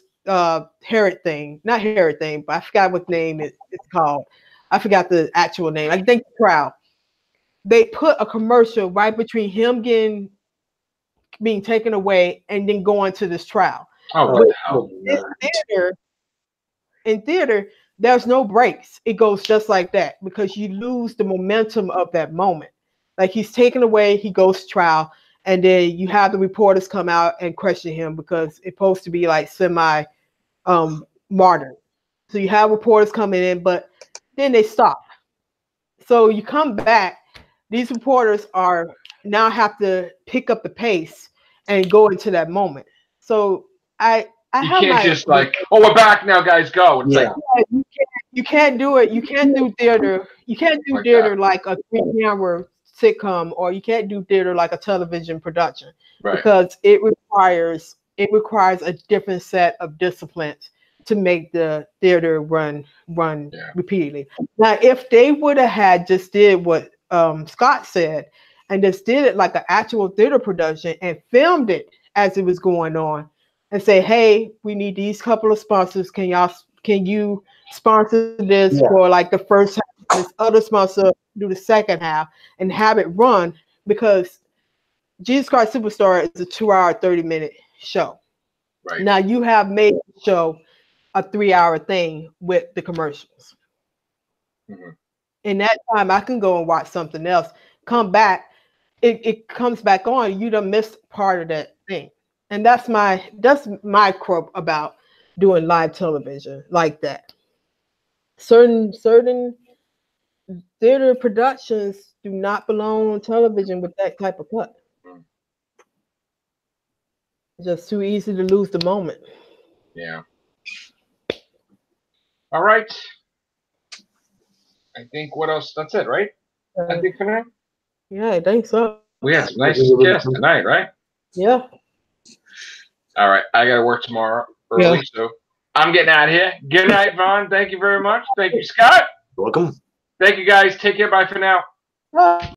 Speaker 3: thing, not Herod thing, but I forgot what name it's called. I forgot the actual name. I think the trial. They put a commercial right between him being taken away and then going to this trial.
Speaker 1: Oh, what the hell?
Speaker 3: In theater, there's no breaks. It goes just like that because you lose the momentum of that moment. Like, he's taken away, he goes to trial, and then you have the reporters come out and question him because it's supposed to be like semi modern. So you have reporters coming in, but then they stop. So you come back, these reporters are now have to pick up the pace and go into that moment. So you
Speaker 1: can't just like, oh, we're back now, guys, go. It's like,
Speaker 3: you can't do it. You can't do theater. You can't do theater like a 3-camera sitcom, or you can't do theater like a television production, because it requires a different set of disciplines to make the theater run repeatedly. Now, if they would have had just did what Scott said and just did it like an actual theater production and filmed it as it was going on and say, hey, we need these couple of sponsors. Can you sponsor this for like the first half, this other sponsor do the second half, and have it run, because Jesus Christ Superstar is a 2-hour, 30-minute show. Right. Now you have made the show a 3-hour thing with the commercials. Mm-hmm. In that time, I can go and watch something else, come back, it comes back on. You done missed part of that thing. And that's my quote about doing live television like that. Certain theater productions do not belong on television with that type of cut. It's just too easy to lose the moment.
Speaker 1: Yeah. All right. I think what else? That's it, right? I think for now.
Speaker 3: Yeah, I think so.
Speaker 1: We had some nice guests tonight, right?
Speaker 3: Yeah.
Speaker 1: All right. I got to work tomorrow early, so I'm getting out of here. Good night, Vaughn. Thank you very much. Thank you, Scott.
Speaker 2: Welcome.
Speaker 1: Thank you, guys. Take care. Bye for now.
Speaker 3: Bye.